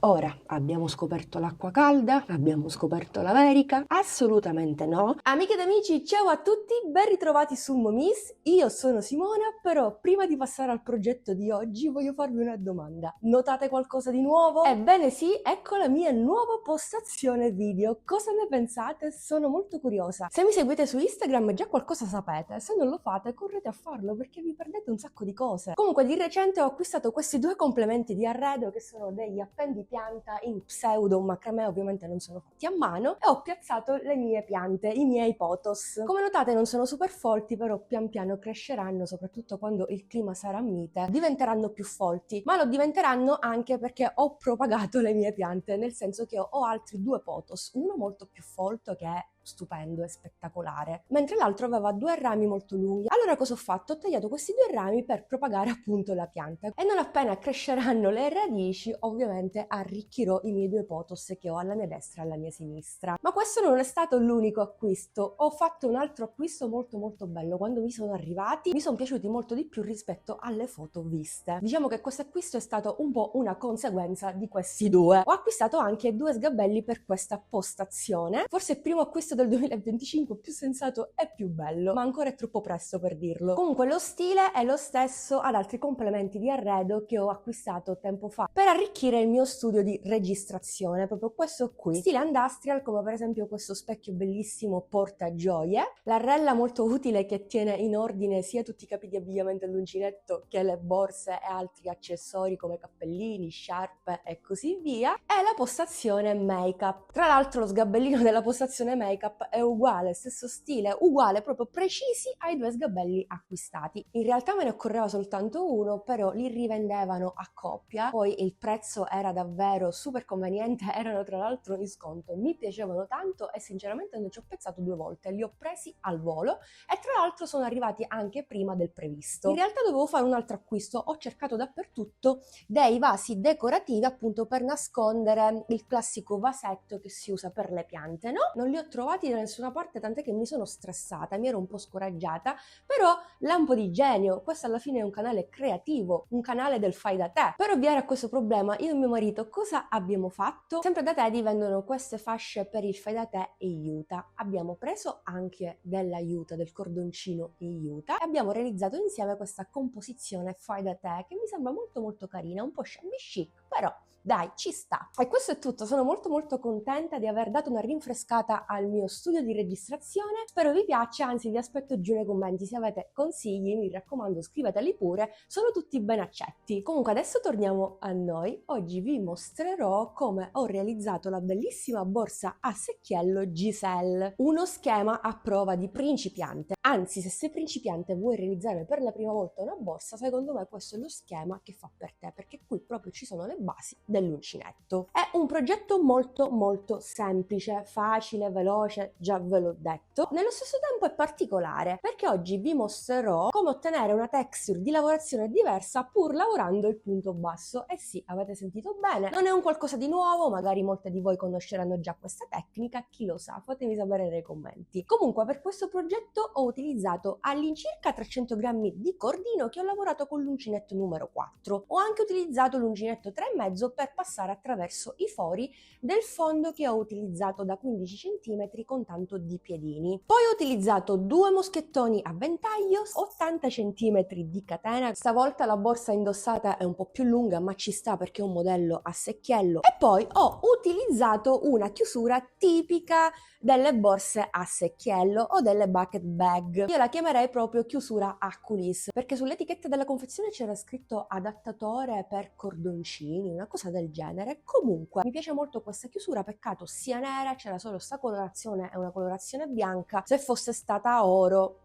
Ora, abbiamo scoperto l'acqua calda? Abbiamo scoperto l'America? Assolutamente no. Amiche ed amici, ciao a tutti, ben ritrovati su Momis. Io sono Simona, però prima di passare al progetto di oggi voglio farvi una domanda. Notate qualcosa di nuovo? Ebbene sì, ecco la mia nuova postazione video. Cosa ne pensate? Sono molto curiosa. Se mi seguite su Instagram già qualcosa sapete, se non lo fate correte a farlo perché vi perdete un sacco di cose. Comunque di recente ho acquistato questi due complementi di arredo che sono degli appendi pianta in pseudo macramè, ovviamente non sono fatti a mano, e ho piazzato le mie piante, i miei pothos. Come notate non sono super folti, però pian piano cresceranno, soprattutto quando il clima sarà mite, diventeranno più folti, ma lo diventeranno anche perché ho propagato le mie piante, nel senso che ho altri due pothos, uno molto più folto che è stupendo e spettacolare, mentre l'altro aveva due rami molto lunghi. Allora cosa ho fatto? Ho tagliato questi due rami per propagare appunto la pianta e non appena cresceranno le radici ovviamente arricchirò i miei due pothos che ho alla mia destra e alla mia sinistra. Ma questo non è stato l'unico acquisto, ho fatto un altro acquisto molto bello. Quando mi sono arrivati mi sono piaciuti molto di più rispetto alle foto viste. Diciamo che questo acquisto è stato un po' una conseguenza di questi due. Ho acquistato anche due sgabelli per questa postazione, forse il primo acquisto del 2025 più sensato e più bello, ma ancora è troppo presto per dirlo. Comunque lo stile è lo stesso ad altri complementi di arredo che ho acquistato tempo fa per arricchire il mio studio di registrazione, proprio questo qui, stile industrial, come per esempio questo specchio bellissimo portagioie, la rella molto utile che tiene in ordine sia tutti i capi di abbigliamento dell'uncinetto che le borse e altri accessori come cappellini, sciarpe e così via, e la postazione make up. Tra l'altro lo sgabellino della postazione make up è uguale, stesso stile, uguale, proprio precisi ai due sgabelli acquistati. In realtà me ne occorreva soltanto uno, però li rivendevano a coppia, poi il prezzo era davvero super conveniente, erano tra l'altro in sconto, mi piacevano tanto e sinceramente non ci ho pensato due volte, li ho presi al volo e tra l'altro sono arrivati anche prima del previsto. In realtà dovevo fare un altro acquisto, ho cercato dappertutto dei vasi decorativi appunto per nascondere il classico vasetto che si usa per le piante, no? Non li ho trovati da nessuna parte, tant'è che mi sono stressata, mi ero un po' scoraggiata, però lampo di genio, questo alla fine è un canale creativo, un canale del fai da te. Per ovviare a questo problema io e mio marito cosa abbiamo fatto? Sempre da Teddy vendono queste fasce per il fai da te e Iuta, abbiamo preso anche dell'aiuta, del cordoncino Iuta e abbiamo realizzato insieme questa composizione fai da te che mi sembra molto carina, un po' shabby chic, però dai, ci sta. E questo è tutto, sono molto contenta di aver dato una rinfrescata al mio studio di registrazione, spero vi piaccia, anzi vi aspetto giù nei commenti, se avete consigli mi raccomando scriveteli pure, sono tutti ben accetti. Comunque adesso torniamo a noi, oggi vi mostrerò come ho realizzato la bellissima borsa a secchiello Giselle, uno schema a prova di principiante, anzi se sei principiante vuoi realizzare per la prima volta una borsa, secondo me questo è lo schema che fa per te, perché qui proprio ci sono le basi dell'uncinetto. È un progetto molto semplice, facile, veloce, già ve l'ho detto. Nello stesso tempo è particolare perché oggi vi mostrerò come ottenere una texture di lavorazione diversa pur lavorando il punto basso. E sì, avete sentito bene, non è un qualcosa di nuovo, magari molte di voi conosceranno già questa tecnica, chi lo sa, fatemi sapere nei commenti. Comunque per questo progetto ho utilizzato all'incirca 300 grammi di cordino che ho lavorato con l'uncinetto numero 4. Ho anche utilizzato l'uncinetto 3,5 per passare attraverso i fori del fondo che ho utilizzato da 15 cm con tanto di piedini. Poi ho utilizzato due moschettoni a ventaglio, 80 cm di catena, stavolta la borsa indossata è un po' più lunga ma ci sta perché è un modello a secchiello, e poi ho utilizzato una chiusura tipica delle borse a secchiello o delle bucket bag. Io la chiamerei proprio chiusura a culisse perché sull'etichetta della confezione c'era scritto adattatore per cordoncini, una cosa del genere. Comunque mi piace molto questa chiusura, peccato sia nera, c'era solo sta colorazione e una colorazione bianca, se fosse stata oro.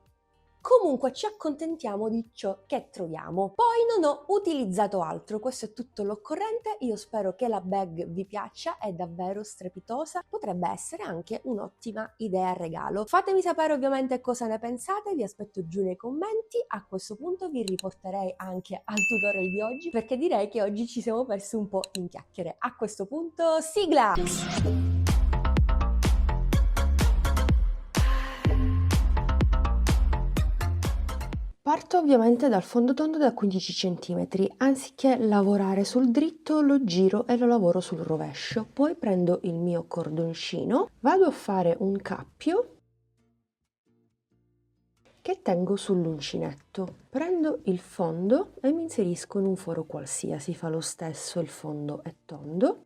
Comunque ci accontentiamo di ciò che troviamo. Poi non ho utilizzato altro, questo è tutto l'occorrente. Io spero che la bag vi piaccia, è davvero strepitosa, potrebbe essere anche un'ottima idea regalo. Fatemi sapere ovviamente cosa ne pensate, vi aspetto giù nei commenti. A questo punto vi riporterei anche al tutorial di oggi perché direi che oggi ci siamo persi un po' in chiacchiere. A questo punto sigla! Parto ovviamente dal fondotondo da 15 cm, anziché lavorare sul dritto lo giro e lo lavoro sul rovescio. Poi prendo il mio cordoncino, vado a fare un cappio che tengo sull'uncinetto. Prendo il fondo e mi inserisco in un foro qualsiasi, fa lo stesso, il fondo è tondo.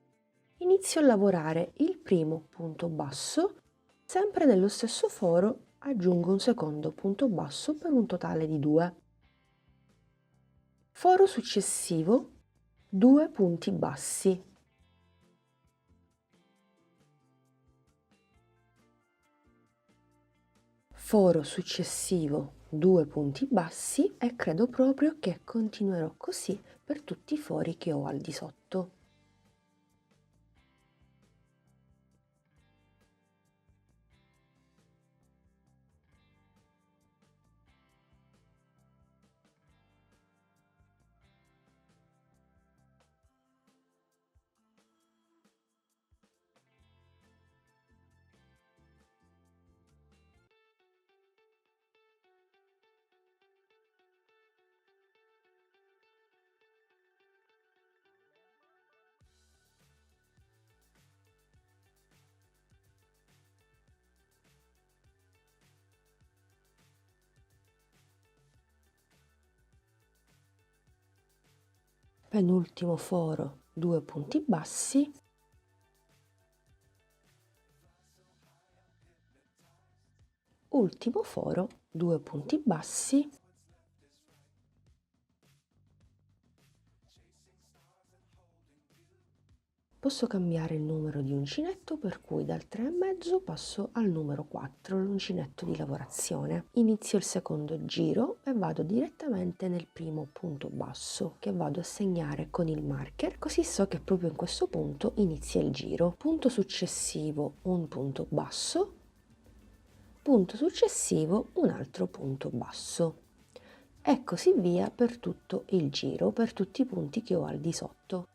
Inizio a lavorare il primo punto basso, sempre nello stesso foro aggiungo un secondo punto basso per un totale di 2. Foro successivo, 2 punti bassi. Foro successivo, 2 punti bassi e credo proprio che continuerò così per tutti i fori che ho al di sotto. Penultimo foro, 2 punti bassi. Ultimo foro, 2 punti bassi. Posso cambiare il numero di uncinetto, per cui dal 3,5 passo al numero 4, l'uncinetto di lavorazione. Inizio il secondo giro e vado direttamente nel primo punto basso che vado a segnare con il marker, così so che proprio in questo punto inizia il giro. Punto successivo, un punto basso, punto successivo, un altro punto basso. E così via per tutto il giro, per tutti i punti che ho al di sotto.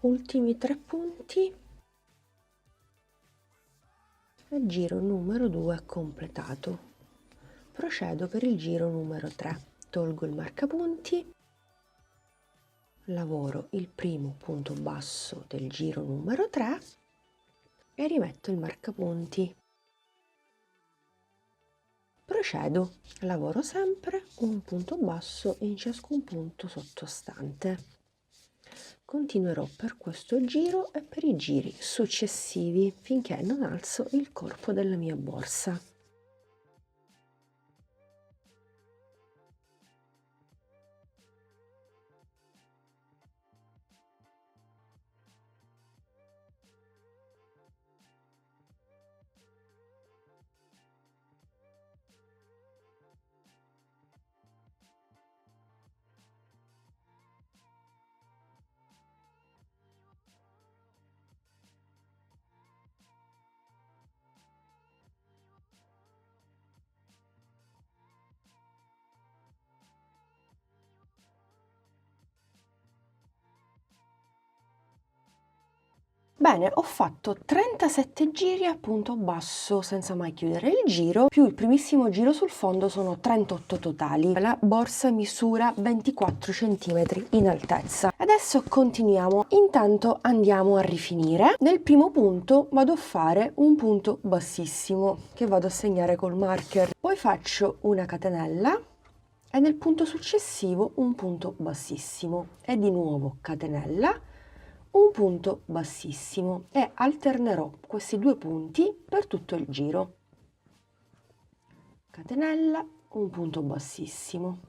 Ultimi 3 punti e giro numero 2 completato. Procedo per il giro numero 3. Tolgo il marcapunti, lavoro il primo punto basso del giro numero 3 e rimetto il marcapunti. Procedo, lavoro sempre un punto basso in ciascun punto sottostante. Continuerò per questo giro e per i giri successivi finché non alzo il corpo della mia borsa. Bene, ho fatto 37 giri a punto basso senza mai chiudere il giro, più il primissimo giro sul fondo sono 38 totali. La borsa misura 24 cm in altezza. Adesso continuiamo, intanto andiamo a rifinire. Nel primo punto vado a fare un punto bassissimo che vado a segnare col marker, poi faccio una catenella e nel punto successivo un punto bassissimo e di nuovo catenella, un punto bassissimo e alternerò questi 2 punti per tutto il giro. Catenella, un punto bassissimo,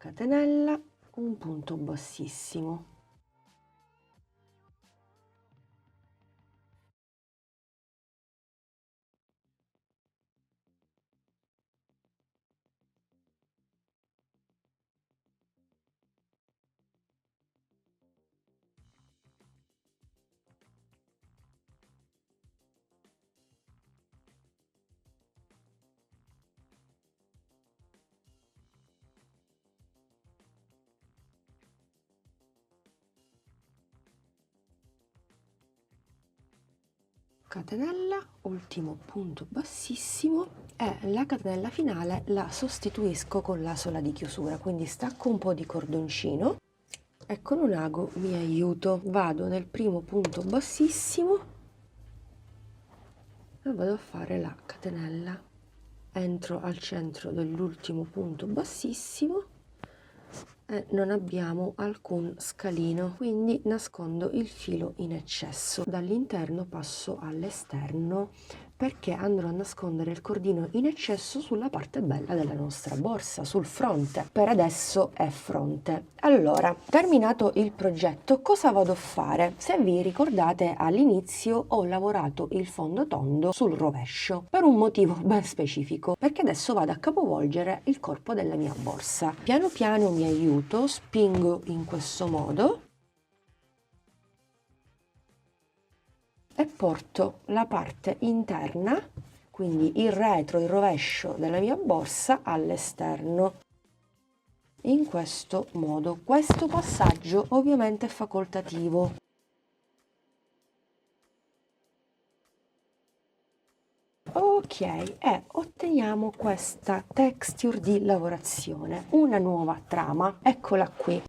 catenella, un punto bassissimo. Catenella, ultimo punto bassissimo, e la catenella finale la sostituisco con la sola di chiusura, quindi stacco un po' di cordoncino e con un ago mi aiuto, vado nel primo punto bassissimo e vado a fare la catenella, entro al centro dell'ultimo punto bassissimo e non abbiamo alcun scalino, quindi nascondo il filo in eccesso. Dall'interno passo all'esterno perché andrò a nascondere il cordino in eccesso sulla parte bella della nostra borsa, sul fronte. Per adesso è fronte. Allora, terminato il progetto, cosa vado a fare? Se vi ricordate, all'inizio ho lavorato il fondo tondo sul rovescio per un motivo ben specifico, perché adesso vado a capovolgere il corpo della mia borsa. Piano piano mi aiuto, spingo in questo modo e porto la parte interna, quindi il retro, il rovescio della mia borsa all'esterno. In questo modo. Questo passaggio ovviamente è facoltativo. Ok, e otteniamo questa texture di lavorazione, una nuova trama, eccola qui.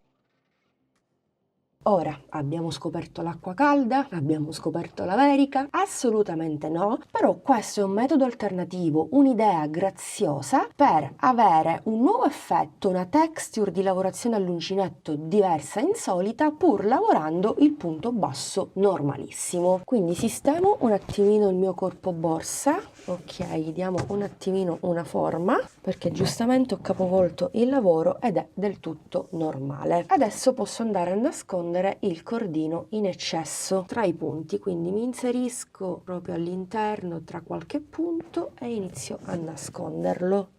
Ora, abbiamo scoperto l'acqua calda? Abbiamo scoperto l'America? Assolutamente no, però questo è un metodo alternativo, un'idea graziosa per avere un nuovo effetto, una texture di lavorazione all'uncinetto diversa e insolita, pur lavorando il punto basso normalissimo. Quindi sistemo un attimino il mio corpo borsa, ok, gli diamo un attimino una forma, perché giustamente ho capovolto il lavoro ed è del tutto normale. Adesso posso andare a nascondere il cordino in eccesso tra i punti, quindi mi inserisco proprio all'interno tra qualche punto e inizio a nasconderlo.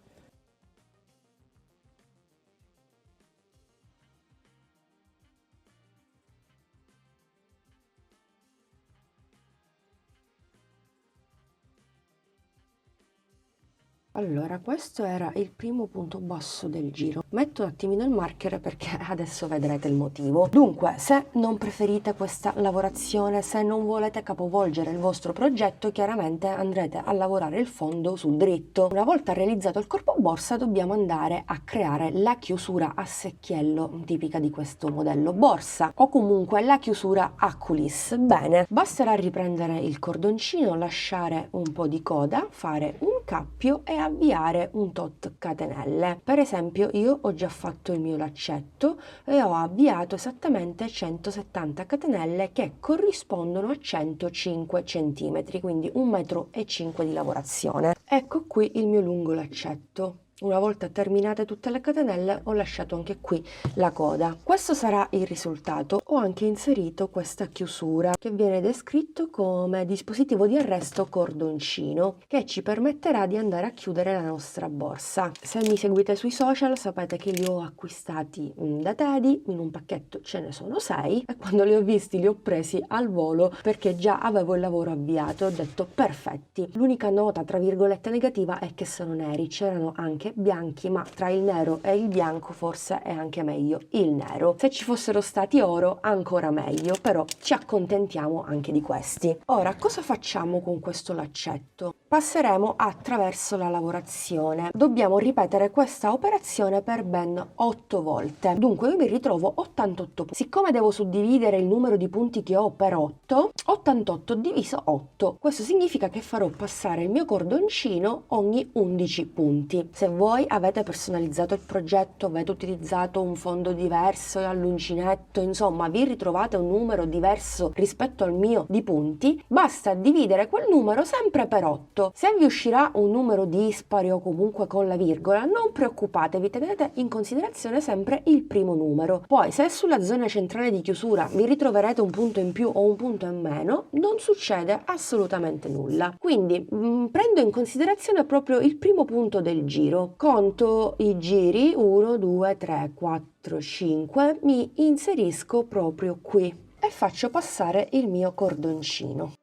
Allora, questo era il primo punto basso del giro. Metto un attimino il marker perché adesso vedrete il motivo. Dunque, se non preferite questa lavorazione, se non volete capovolgere il vostro progetto, chiaramente andrete a lavorare il fondo sul dritto. Una volta realizzato il corpo borsa, dobbiamo andare a creare la chiusura a secchiello tipica di questo modello borsa, o comunque la chiusura a coulisse. Bene, basterà riprendere il cordoncino, lasciare un po' di coda, fare un cappio e avviare un tot catenelle. Per esempio, io ho già fatto il mio laccetto e ho avviato esattamente 170 catenelle che corrispondono a 105 cm, quindi 1,5 m di lavorazione. Ecco qui il mio lungo laccetto. Una volta terminate tutte le catenelle ho lasciato anche qui la coda. Questo sarà il risultato. Ho anche inserito questa chiusura che viene descritto come dispositivo di arresto cordoncino, che ci permetterà di andare a chiudere la nostra borsa. Se mi seguite sui social sapete che li ho acquistati da Teddy, in un pacchetto ce ne sono 6 e quando li ho visti li ho presi al volo perché già avevo il lavoro avviato e ho detto perfetti. L'unica nota tra virgolette negativa è che sono neri, c'erano anche bianchi, ma tra il nero e il bianco forse è anche meglio il nero. Se ci fossero stati oro ancora meglio, però ci accontentiamo anche di questi. Ora cosa facciamo con questo laccetto? Passeremo attraverso la lavorazione. Dobbiamo ripetere questa operazione per ben 8 volte. Dunque io mi ritrovo 88 punti. Siccome devo suddividere il numero di punti che ho per 8, 88 diviso 8. Questo significa che farò passare il mio cordoncino ogni 11 punti. Se voi avete personalizzato il progetto, avete utilizzato un fondo diverso all'uncinetto, insomma vi ritrovate un numero diverso rispetto al mio di punti, basta dividere quel numero sempre per 8. Se vi uscirà un numero dispari o comunque con la virgola, non preoccupatevi, tenete in considerazione sempre il primo numero. Poi se sulla zona centrale di chiusura vi ritroverete un punto in più o un punto in meno, non succede assolutamente nulla. Quindi prendo in considerazione proprio il primo punto del giro, conto i giri 1, 2, 3, 4, 5, mi inserisco proprio qui e faccio passare il mio cordoncino.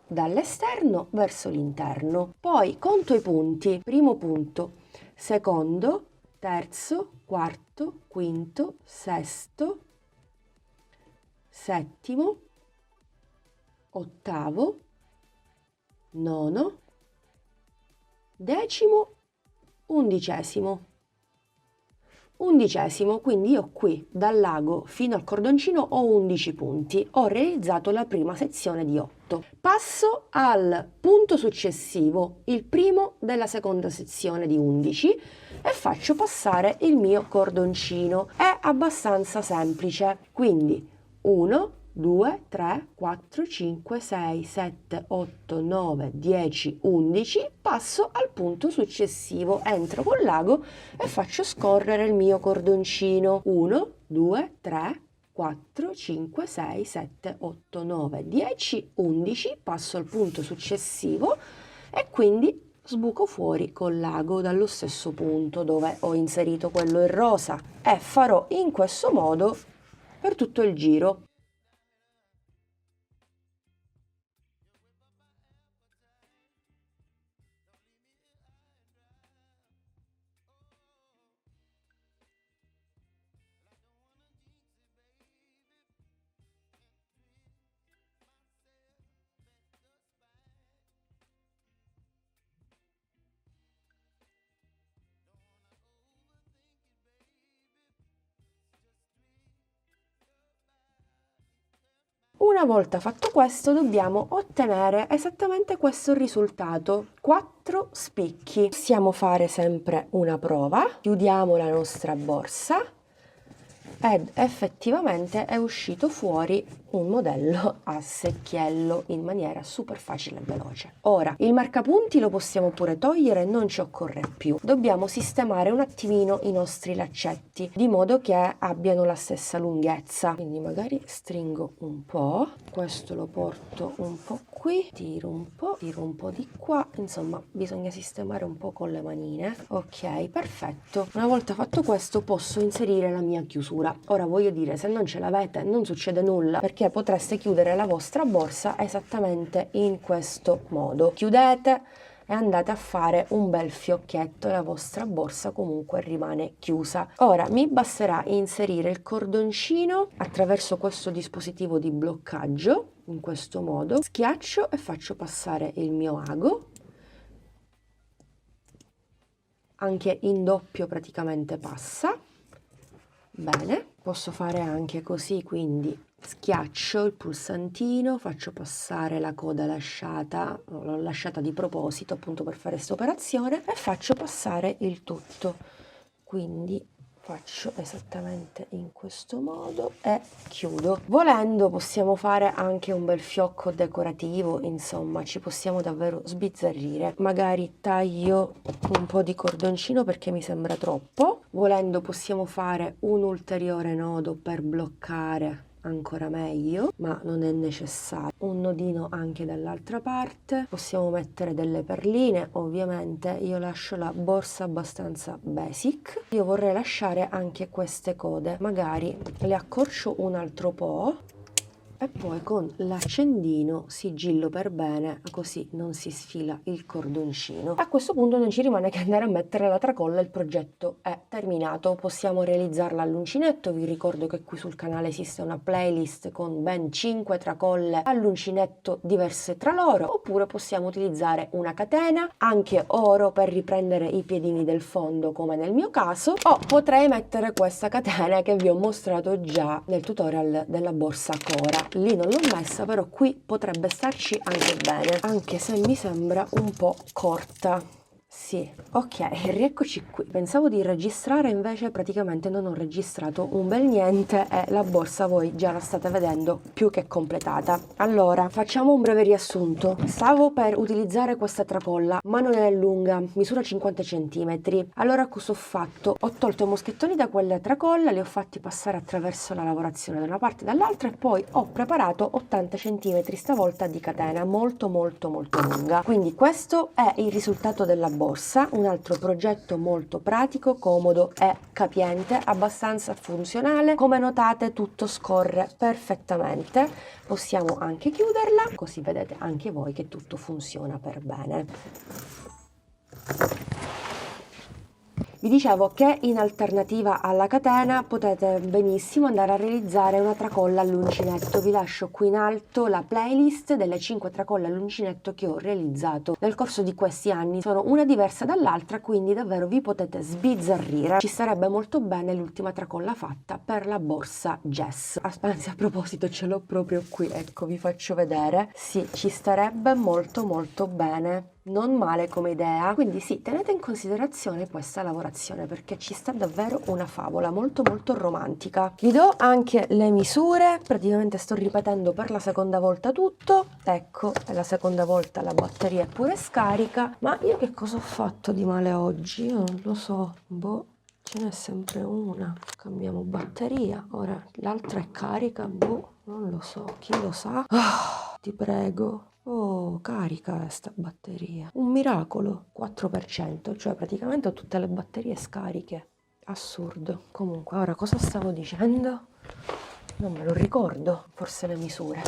Dall'esterno verso l'interno. Poi conto i punti, primo punto, secondo, terzo, quarto, quinto, sesto, settimo, ottavo, nono, decimo, undicesimo. Undicesimo, quindi io qui dal lago fino al cordoncino ho 11 punti, ho realizzato la prima sezione di 8. Passo al punto successivo, il primo della seconda sezione di 11, e faccio passare il mio cordoncino. È abbastanza semplice, quindi 1, 2, 3, 4, 5, 6, 7, 8, 9, 10, 11, passo al punto successivo, entro col lago e faccio scorrere il mio cordoncino. 1, 2, 3, 4, 5, 6, 7, 8, 9, 10, 11, passo al punto successivo e quindi sbuco fuori col lago dallo stesso punto dove ho inserito quello in rosa e farò in questo modo per tutto il giro. Una volta fatto questo dobbiamo ottenere esattamente questo risultato, 4 spicchi. Possiamo fare sempre una prova, chiudiamo la nostra borsa ed effettivamente è uscito fuori un modello a secchiello in maniera super facile e veloce. Ora, il marcapunti lo possiamo pure togliere, non ci occorre più. Dobbiamo sistemare un attimino i nostri laccetti, di modo che abbiano la stessa lunghezza. Quindi magari stringo un po', questo lo porto un po' qui, tiro un po' di qua, insomma bisogna sistemare un po' con le manine. Ok, perfetto. Una volta fatto questo posso inserire la mia chiusura. Ora voglio dire, se non ce l'avete non succede nulla, perché potreste chiudere la vostra borsa esattamente in questo modo. Chiudete e andate a fare un bel fiocchetto e la vostra borsa comunque rimane chiusa. Ora mi basterà inserire il cordoncino attraverso questo dispositivo di bloccaggio, in questo modo, schiaccio e faccio passare il mio ago, anche in doppio praticamente passa. Bene, posso fare anche così, quindi schiaccio il pulsantino, faccio passare la coda lasciata, l'ho lasciata di proposito appunto per fare questa operazione, e faccio passare il tutto. Quindi faccio esattamente in questo modo e chiudo. Volendo possiamo fare anche un bel fiocco decorativo, insomma ci possiamo davvero sbizzarrire. Magari taglio un po' di cordoncino perché mi sembra troppo. Volendo possiamo fare un ulteriore nodo per bloccare ancora meglio, ma non è necessario. Un nodino anche dall'altra parte, possiamo mettere delle perline. Ovviamente io lascio la borsa abbastanza basic. Io vorrei lasciare anche queste code, magari le accorcio un altro po' e poi con l'accendino sigillo per bene, così non si sfila il cordoncino. A questo punto non ci rimane che andare a mettere la tracolla, il progetto è terminato. Possiamo realizzarla all'uncinetto. Vi ricordo che qui sul canale esiste una playlist con ben 5 tracolle all'uncinetto diverse tra loro, oppure possiamo utilizzare una catena, anche oro, per riprendere i piedini del fondo come nel mio caso, o potrei mettere questa catena che vi ho mostrato già nel tutorial della borsa Cora. lì non l'ho messa, però qui potrebbe starci anche bene, anche se mi sembra un po' corta. Sì, ok, rieccoci qui. Pensavo di registrare, invece praticamente non ho registrato un bel niente e la borsa voi già la state vedendo più che completata. Allora, facciamo un breve riassunto. Stavo per utilizzare questa tracolla, ma non è lunga, misura 50 cm. Allora cosa ho fatto? Ho tolto i moschettoni da quella tracolla, li ho fatti passare attraverso la lavorazione da una parte e dall'altra e poi ho preparato 80 cm stavolta di catena, molto lunga. Quindi questo è il risultato della borsa, un altro progetto molto pratico, comodo e capiente, abbastanza funzionale. Come notate tutto scorre perfettamente, possiamo anche chiuderla, così vedete anche voi che tutto funziona per bene. Vi dicevo che in alternativa alla catena potete benissimo andare a realizzare una tracolla all'uncinetto. Vi lascio qui in alto la playlist delle 5 tracolle all'uncinetto che ho realizzato nel corso di questi anni. Sono una diversa dall'altra, quindi davvero vi potete sbizzarrire. Ci sarebbe molto bene l'ultima tracolla fatta per la borsa Jess. Anzi, a proposito ce l'ho proprio qui, ecco vi faccio vedere. Sì, ci starebbe molto bene. Non male come idea, quindi sì, tenete in considerazione questa lavorazione perché ci sta davvero una favola molto romantica. Vi do anche le misure, praticamente sto ripetendo per la seconda volta tutto, ecco, è la seconda volta la batteria è pure scarica, ma io che cosa ho fatto di male oggi? Io non lo so, boh. Ce n'è sempre una, cambiamo batteria, ora l'altra è carica, boh, non lo so, chi lo sa? Ti prego. Oh, carica sta batteria. Un miracolo, 4%, cioè praticamente ho tutte le batterie scariche. Assurdo. Comunque, ora cosa stavo dicendo? Non me lo ricordo, forse le misure.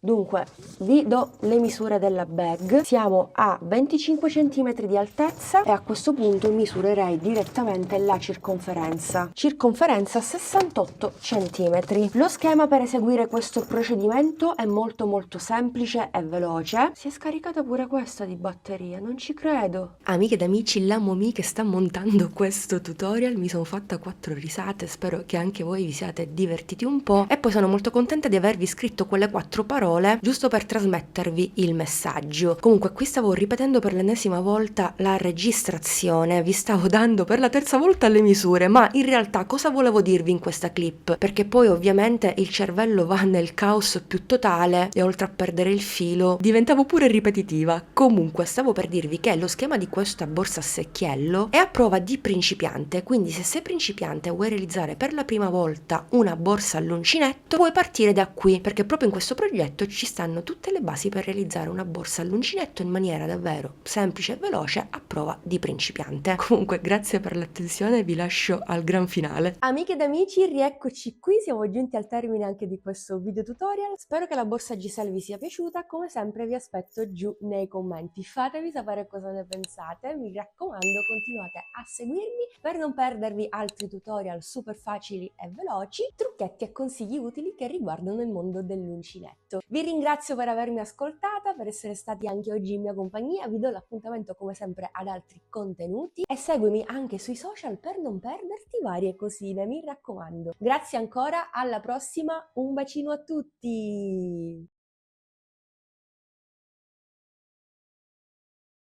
Dunque, vi do le misure della bag. Siamo a 25 cm di altezza e a questo punto misurerei direttamente la circonferenza. Circonferenza 68 cm. Lo schema per eseguire questo procedimento è molto semplice e veloce. Si è scaricata pure questa di batteria, non ci credo. Amiche ed amici, la Momi che sta montando questo tutorial, mi sono fatta 4 risate, spero che anche voi vi siate divertiti un po'. E poi sono molto contenta di avervi scritto quelle 4 parole giusto per trasmettervi il messaggio. Comunque qui stavo ripetendo per l'ennesima volta la registrazione, vi stavo dando per la terza volta le misure, ma in realtà cosa volevo dirvi in questa clip? Perché poi ovviamente il cervello va nel caos più totale e oltre a perdere il filo diventavo pure ripetitiva. Comunque stavo per dirvi che lo schema di questa borsa a secchiello è a prova di principiante, quindi se sei principiante e vuoi realizzare per la prima volta una borsa all'uncinetto puoi partire da qui, perché proprio in questo progetto ci stanno tutte le basi per realizzare una borsa all'uncinetto in maniera davvero semplice e veloce a prova di principiante. Comunque grazie per l'attenzione e vi lascio al gran finale. Amiche ed amici, rieccoci qui, siamo giunti al termine anche di questo video tutorial. Spero che la borsa Giselle vi sia piaciuta, come sempre vi aspetto giù nei commenti. Fatemi sapere cosa ne pensate, mi raccomando continuate a seguirmi per non perdervi altri tutorial super facili e veloci, trucchetti e consigli utili che riguardano il mondo dell'uncinetto. Vi ringrazio per avermi ascoltata, per essere stati anche oggi in mia compagnia, vi do l'appuntamento come sempre ad altri contenuti e seguimi anche sui social per non perderti varie cosine, mi raccomando. Grazie ancora, alla prossima, un bacino a tutti!